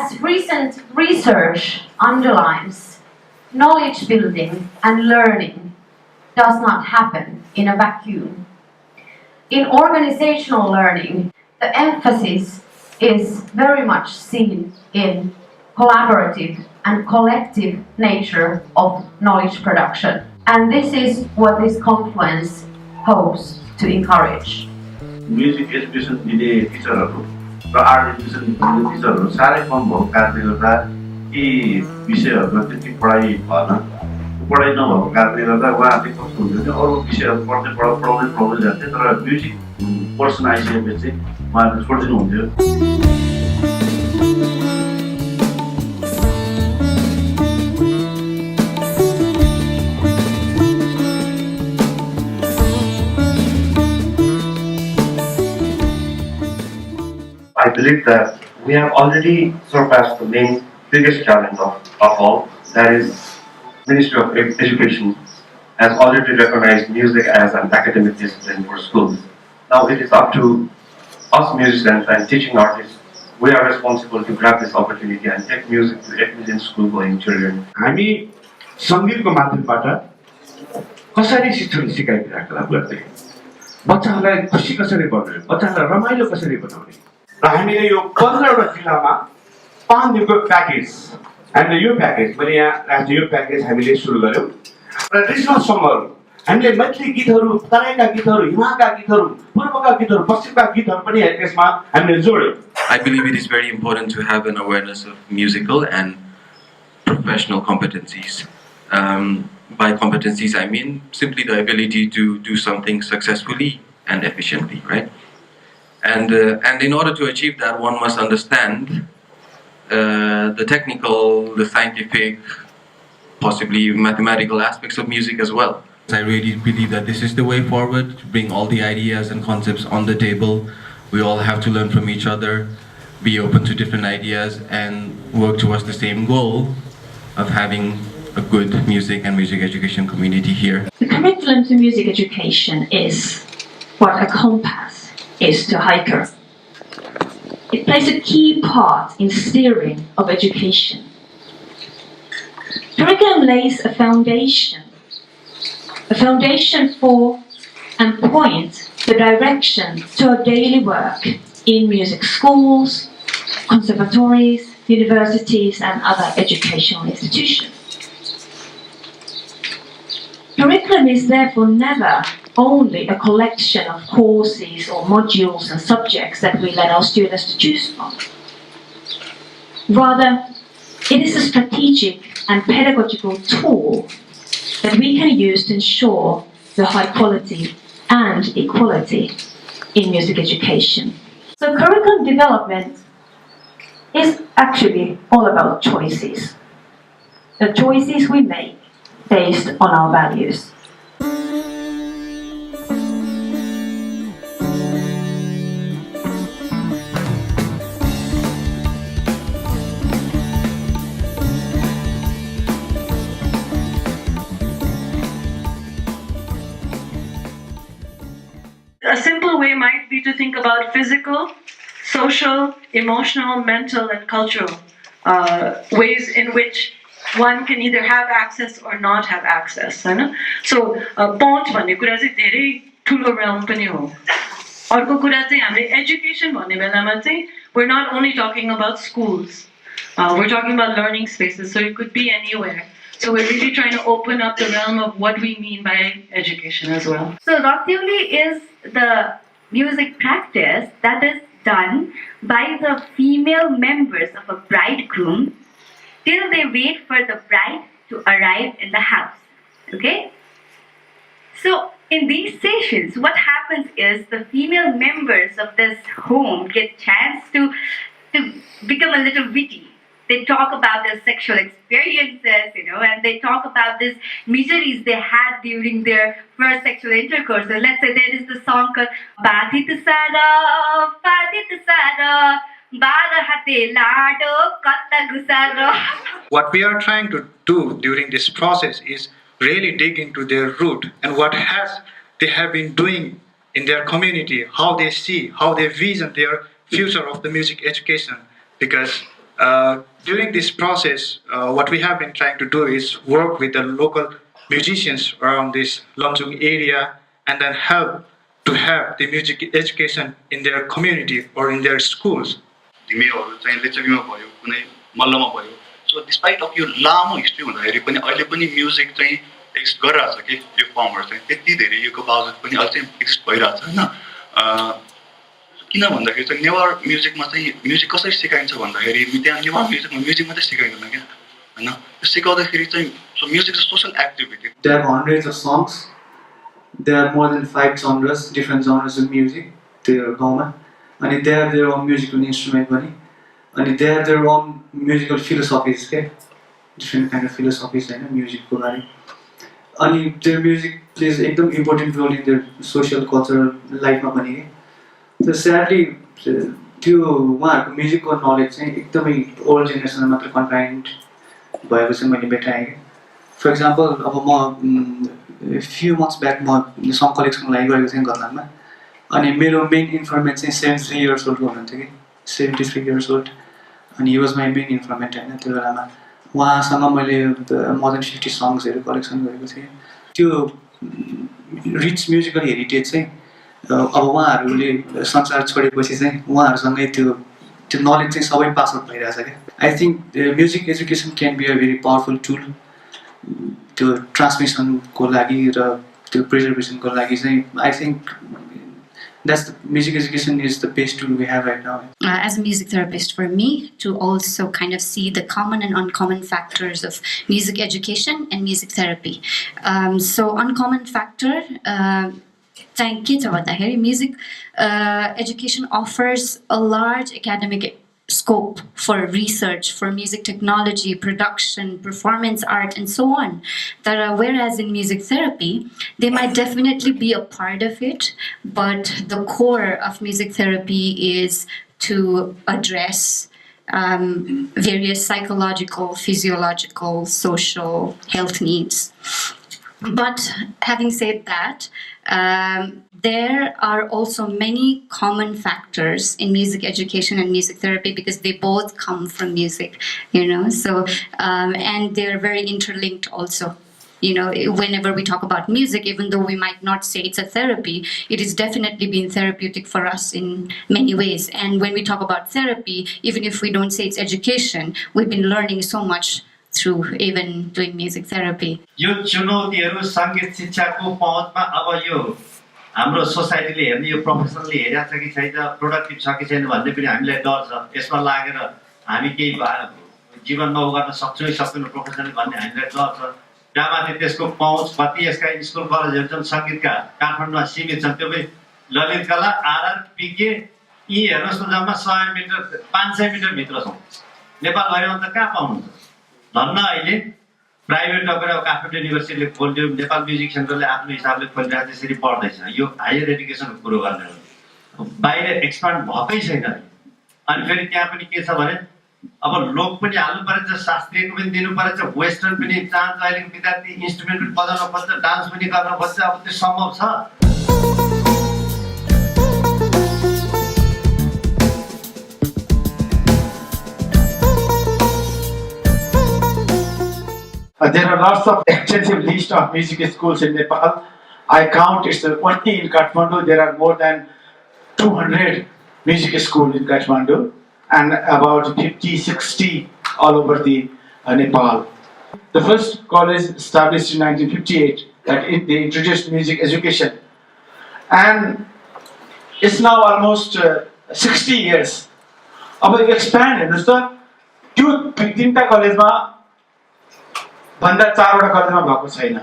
As recent research underlines, knowledge building and learning does not happen in a vacuum. In organizational learning, the emphasis is very much seen in collaborative and collective nature of knowledge production. And this is what this Confluence hopes to encourage. Music education दिने टिचरहरू र art education दिने टिचरहरू साह्रै कम भएको कारणले गर्दा यी विषयहरूमा त्यति पढाइ भएन। पढाइ नभएको कारणले गर्दा उहाँहरूले कस्तो हुन्थ्यो भने अरू विषयहरू पढाउँदै जान्थे, तर म्युजिक पर्सन आइसकेपछि चाहिँ उहाँहरूले छोडिदिनु हुन्थ्यो। I believe that we have already surpassed the biggest challenge of all, that is, Ministry of Education has already recognized music as an academic discipline for schools. Now it is up to us musicians and teaching artists. We are responsible to grab this opportunity and take music to 8 million school-going children. हामी सङ्गीतको माध्यमबाट कसरी शिक्षण सिकाइरहेको लागि गर्दै बच्चाहरूलाई खुसी कसरी बनाउने, बच्चाहरूलाई रमाइलो कसरी बनाउने र हामीले यो 15वटा जिल्लामा 5 दिनको प्याकेज हामीले यो प्याकेज मैले यहाँ राख्छु, यो प्याकेज हामीले सुरु गर्यौँ र रिजनल सङ्गहरू हामीले मैथिली गीतहरू, तराईका गीतहरू, हिमालका गीतहरू, पूर्वका गीतहरू, पश्चिमका गीतहरू पनि यसमा हामीले जोड्यौँ। I believe it is very important to have an awareness of musical and professional competencies. By competencies, I mean simply the ability to do something successfully and efficiently, right? And in order to achieve that, one must understand the technical, the scientific, possibly mathematical aspects of music as well. I really believe that this is the way forward, to bring all the ideas and concepts on the table. We all have to learn from each other, be open to different ideas, and work towards the same goal of having a good music and music education community here. The curriculum to music education is what a compass is to a hiker. It plays a key part in steering of education. Curriculum lays a foundation for and point the direction to our daily work in music schools, conservatories, universities, and other educational institutions. Curriculum is therefore never only a collection of courses or modules and subjects that we let our students to choose from. Rather, it is a strategic and pedagogical tool that we can use to ensure the high quality and equality in music education. So curriculum development is actually all about choices. The choices we make based on our values. A simple way might be to think about physical, social, emotional, mental, and cultural ways in which one can either have access or not have access. So, पहुँच भन्ने कुरा चाहिँ धेरै ठुलो realm पनि हो. अर्को कुरा चाहिँ हामीले education भन्ने बेलामा चाहिँ we're not only talking about schools. We're talking about learning spaces, so it could be anywhere. So we're really trying to open up the realm of what we mean by education as well. So Ratyoli is the music practice that is done by the female members of a bridegroom till they wait for the bride to arrive in the house. Okay? So in these sessions, what happens is the female members of this home get chance to become a little witty. They talk about their sexual experiences, and they talk about these miseries they had during their first sexual intercourse. So let's say there is the song called Bathit Sara, Bara Hate Lado, Katta Gusaro. What we are trying to do during this process is really dig into their root and what they have been doing in their community, how they see, how they vision their future of the music education. Because During this process, what we have been trying to do is work with the local musicians around this Lamjung area and then help to have the music education in their community or in their schools. ढिमेहरू चाहिँ लेचकीमा भयो कुनै मल्लमा भयो so despite of यो लामो history हुँदाखेरि पनि अहिले पनि music चाहिँ एक्जिस्ट गरिरहेछ कि यो फर्महरू चाहिँ त्यति धेरै योको बावजुद पनि अहिले चाहिँ एक्जिस्ट भइरहेछ होइन किन भन्दाखेरि चाहिँ नेवार म्युजिकमा चाहिँ म्युजिक कसरी सिकाइन्छ भन्दाखेरि त्यहाँ नेवार म्युजिकमा म्युजिक मात्रै सिकाइँदैन क्या होइन त्यो सिकाउँदाखेरि चाहिँ so music is social activity There are hundreds of songs. There are more than 5 genres, different genres of music. They are common. And they have their own musical instrument पनि अनि they have their own musical philosophies के different kind of philosophies Hahn music को बारे अनि their music plays एकदम important role in their social cultural life मा पनि के so sadly त्यो उहाँहरुको म्युजिक को नलेज चाहिँ एकदमै ओल्ड जेनेरेसनमा मात्र कन्फाइन्ड भएको चाहिँ मैले भेटाएँ के फर एक्जाम्पल अब म few months back म सङ कलेक्सन लागि गएको थिएँ गतलानमा अनि मेरो मेन इन्फर्मेन्ट चाहिँ 73 years old हुनुहुन्थ्यो कि 73 years old अनि he was my main informant हैन त्यो बेलामा उहाँसँग मैले more than 50 सङ्ग्सहरु कलेक्सन गरेको थिएँ त्यो रिच म्युजिकल हेरिटेज चाहिँ अब उहाँहरुले संसार छोडेपछि चाहिँ उहाँहरुसँगै त्यो नलेज चाहिँ सबै पास आउट भइरहेछ के I think music education can be a very powerful tool त्यो ट्रान्समिसनको लागि र त्यो प्रिजर्भेसनको लागि चाहिँ I think that's the music education is the best tool we have right now. As a music therapist, for me to also kind of see the common and uncommon factors of music education and music therapy. So uncommon factor, music education offers a large academic scope for research, for music technology, production, performance art, and so on. Whereas in music therapy, they might definitely be a part of it, but the core of music therapy is to address various psychological, physiological, social health needs. But having said that, there are also many common factors in music education and music therapy because they both come from music, you know. So, and they're very interlinked also. You know, whenever we talk about music, even though we might not say it's a therapy, it has definitely been therapeutic for us in many ways. And when we talk about therapy, even if we don't say it's education, we've been learning so much through even doing music therapy. यो चुनौतीहरु संगीत शिक्षाको पहुँचमा अब यो हाम्रो सोसाइटीले हेर्ने यो professionally हेरेको छ कि छैन productive छ कि छैन भन्ने पनि हामीलाई डर छ यसमा लागेर हामी केही जीवनमा उ गर्न सक्छौँ कि सक्दैनौँ प्रोफेसनली भन्ने हामीलाई डर छ त्यहाँमाथि त्यसको पहुँच कति यसका स्कुल कलेजहरु छन् संगीतका काठमाडौँमा सीमित छन् त्यो पनि ललित कला आरआर पीके यी हेर्नुस् न जम्मा 100 मिटर 500 मिटर भित्र छौँ नेपालभरिमा त कहाँ पाउनुहुन्छ धन्न अहिले प्राइभेट लगेर काठमाडौँ युनिभर्सिटीले खोल्यो नेपाल म्युजिक सेन्टरले आफ्नो हिसाबले खोलिरहेको त्यसरी पढ्दैछ यो हायर एजुकेसनको कुरो गर्ने हो बाहिर एक्सपान्ड भएकै छैन अनि फेरि त्यहाँ पनि के छ भने अब लोक पनि हाल्नु पर्छ शास्त्रीयको पनि दिनु पर्छ वेस्टर्न पनि चाहन्छ अहिलेको विद्यार्थी इन्स्ट्रुमेन्ट पनि बजाउन खोज्छ डान्स पनि गर्न खोज्छ अब त्यो सम्भव छ There are lots of extensive list of music schools in Nepal. I count it's only in Kathmandu there are more than 200 music schools in Kathmandu and about 50-60 all over the Nepal. The first college established in 1958 that they introduced music education and it's now almost 60 years. अब expand हेर्नुस् त त्यो तीनटा कलेजमा भन्दा 4वटा कलेजमा भएको छैन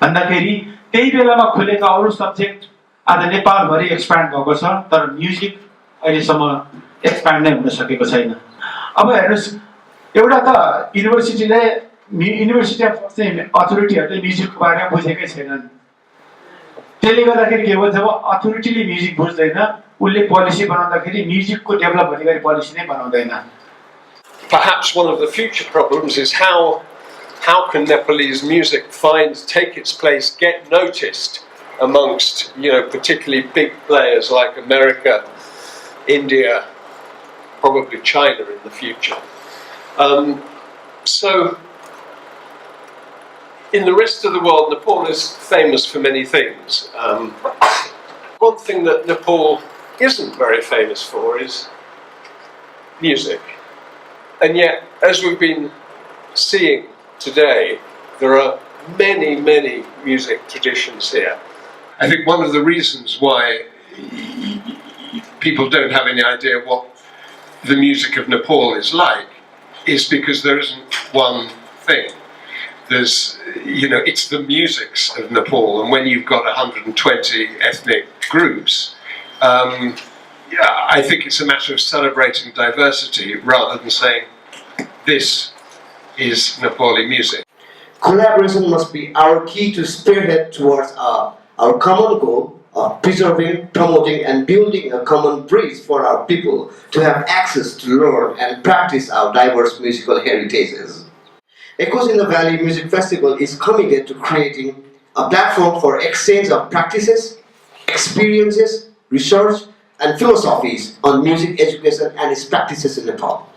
भन्दाखेरि त्यही बेलामा खुलेका अरु सब्जेक्ट आज नेपालभरि एक्सप्यान्ड भएको छ तर म्युजिक अहिलेसम्म एक्सप्यान्ड नै हुन सकेको छैन अब हेर्नुस् एउटा त युनिभर्सिटी अफ अथोरिटीहरुले म्युजिकको बारेमा बुझेकै छैनन् त्यसले गर्दाखेरि के भन्छ जब अथोरिटीले म्युजिक बुझ्दैन उले पोलिसी बनाउँदाखेरि म्युजिकको डेभलप गर्ने गरी पोलिसी नै बनाउँदैन. Perhaps one of the future problems is how can Nepalese music take its place, get noticed amongst, particularly big players like America, India, probably China in the future. So, in the rest of the world, Nepal is famous for many things. One thing that Nepal isn't very famous for is music. And yet, as we've been seeing today, there are many, many music traditions here. I think one of the reasons why people don't have any idea what the music of Nepal is like is because there isn't one thing. There's, it's the musics of Nepal, and when you've got 120 ethnic groups, I think it's a matter of celebrating diversity rather than saying this is Nepali music. Collaboration must be our key to spearhead towards our common goal of preserving, promoting, and building a common bridge for our people to have access to learn and practice our diverse musical heritages. Echoes in the Valley Music Festival is committed to creating a platform for exchange of practices, experiences, research, and philosophies on music education and its practices in Nepal.